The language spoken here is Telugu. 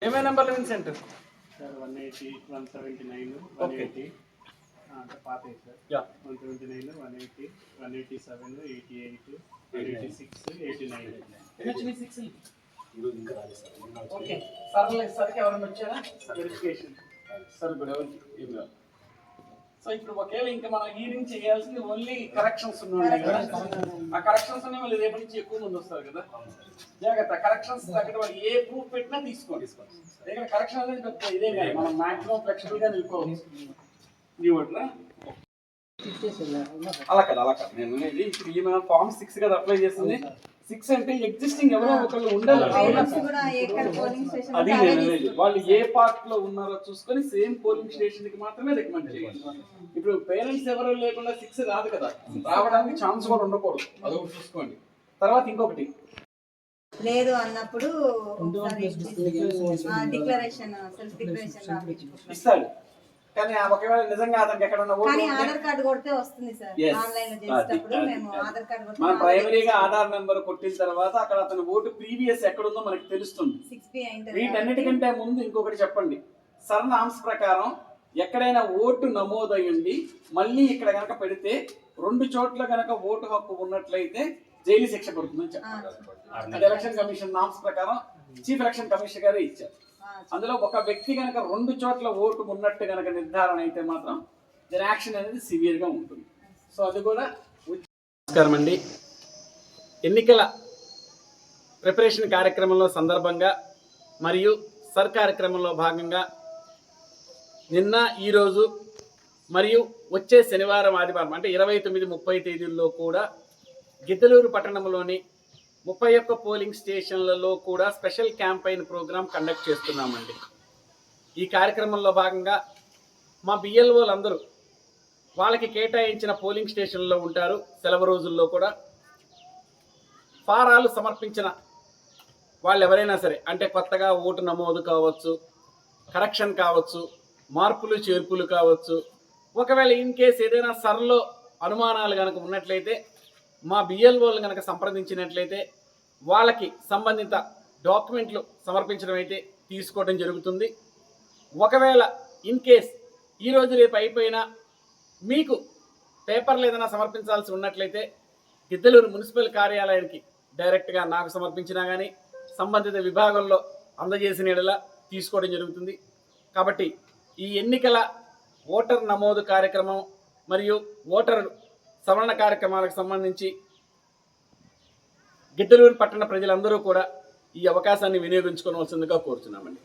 ఏమైనా నెంబర్లు విన్సెంట్ సార్ 180, 179, 180 పాత సార్. 179, 180, 187, 88, 186, 89. ఓకే సర్లే సరికి ఎవరైనా వచ్చారా వెరిఫికేషన్ సార్ ఇప్పుడు ఎవరికి సో ఇప్పుడు ఒకవేళ ఇంకా మనం హీరింగ్ చేయాల్సింది ఓన్లీ కరెక్షన్స్ ఉన్నాయి కదా ఆ కరెక్షన్స్ అనే మళ్ళీ రేపటి నుంచి ఎక్కువ మంది వస్తారు కదా జాగ్రత్త కరెక్షన్స్ తగ్గట్టు వాళ్ళు ఏ ప్రూఫ్ పెట్టినా తీసుకోండి ఇక్కడ కరెక్షన్ అనేది పెద్ద ఇదే కాదు మనం మాక్సిమం ఫ్లెక్సిబుల్ గా నిలుపుకోవచ్చు అలా కాదు నేను అనేది ఇప్పుడు ఈ మనం ఫామ్ 6 కదా అప్లై చేస్తుంది 6 అంటే ఎగ్జిస్టింగ్ ఎవరో ఒకళ్ళు ఉండాలి అది నేను వాళ్ళు ఏ పార్ట్ లో ఉన్నారో చూసుకొని సేమ్ పోలింగ్ స్టేషన్ కి మాత్రమే రికమెండ్ చేయండి. ఇప్పుడు పేరెంట్స్ ఎవరో లేకుండా 6 రాదు కదా, రావడానికి ఛాన్స్ కూడా ఉండకూడదు, అదొకటి చూసుకోండి. తర్వాత ఇంకొకటి లేదు అన్నప్పుడు డిక్లరేషన్ సెల్ఫ్ డిక్లరేషన్ ఇస్తాడు, కానీ ఒకవేళ నిజంగా అతనికి ఎక్కడన్నా కానీ ఆధార్ కార్డు కొడితే వస్తుంది సార్. ఆన్లైన్ లో చేసేటప్పుడు మేము ఆధార్ కార్డు కొడితే మనం ప్రైమరీగా ఆధార్ నెంబర్ కొట్టిన తర్వాత అక్కడ అతని ఓటు ప్రీవియస్ ఎక్కడుందో మనకి తెలుస్తుంది. వీటన్నిటికంటే ముందు ఇంకొకటి చెప్పండి, సర్నామ్స్ ప్రకారం ఎక్కడైనా ఓటు నమోదయ్యండి మళ్ళీ ఇక్కడ గనక పెడితే 2 చోట్ల గనక ఓటు హక్కు ఉన్నట్లయితే జైలు శిక్ష పడుతుందని చెప్పారు. ఎలక్షన్ కమిషన్ నామ్స్ ప్రకారం చీఫ్ ఎలక్షన్ కమిషనర్ గారే ఇచ్చారు. అందులో ఒక వ్యక్తి కనుక 2 చోట్ల ఓటు ఉన్నట్టు కనుక నిర్ధారణ అయితే మాత్రం దీని యాక్షన్ అనేది సివియర్ గా ఉంటుంది. సో అది కూడా. నమస్కారం అండి. ఎన్నికల ప్రిపరేషన్ కార్యక్రమంలో సందర్భంగా మరియు సర్ కార్యక్రమంలో భాగంగా నిన్న ఈరోజు మరియు వచ్చే శనివారం ఆదివారం అంటే 29, 30 తేదీల్లో కూడా గిద్దలూరు పట్టణంలోని 31 పోలింగ్ స్టేషన్లలో కూడా స్పెషల్ క్యాంపెయిన్ ప్రోగ్రాం కండక్ట్ చేస్తున్నామండి. ఈ కార్యక్రమంలో భాగంగా మా బిఎల్ఓలు అందరూ వాళ్ళకి కేటాయించిన పోలింగ్ స్టేషన్లో ఉంటారు. సెలవు రోజుల్లో కూడా ఫారాలు సమర్పించిన వాళ్ళు ఎవరైనా సరే, అంటే కొత్తగా ఓటు నమోదు కావచ్చు, కరెక్షన్ కావచ్చు, మార్పులు చేర్పులు కావచ్చు, ఒకవేళ ఇన్ కేస్ ఏదైనా సర్లో అనుమానాలు కనుక ఉన్నట్లయితే మా బిఎల్ఓలు కనుక సంప్రదించినట్లయితే వాళ్ళకి సంబంధిత డాక్యుమెంట్లు సమర్పించడం అయితే తీసుకోవడం జరుగుతుంది. ఒకవేళ ఇన్ కేస్ ఈరోజు రేపు అయిపోయినా మీకు పేపర్లు ఏదైనా సమర్పించాల్సి ఉన్నట్లయితే గిద్దలూరు మున్సిపల్ కార్యాలయానికి డైరెక్ట్గా నాకు సమర్పించినా కానీ సంబంధిత విభాగంలో అందజేసిన ఎడలా తీసుకోవడం జరుగుతుంది. కాబట్టి ఈ ఎన్నికల ఓటర్ నమోదు కార్యక్రమం మరియు ఓటర్ సవరణ కార్యక్రమాలకు సంబంధించి గిద్దలూరు పట్టణ ప్రజలందరూ కూడా ఈ అవకాశాన్ని వినియోగించుకోవాల్సిందిగా కోరుతున్నామండి.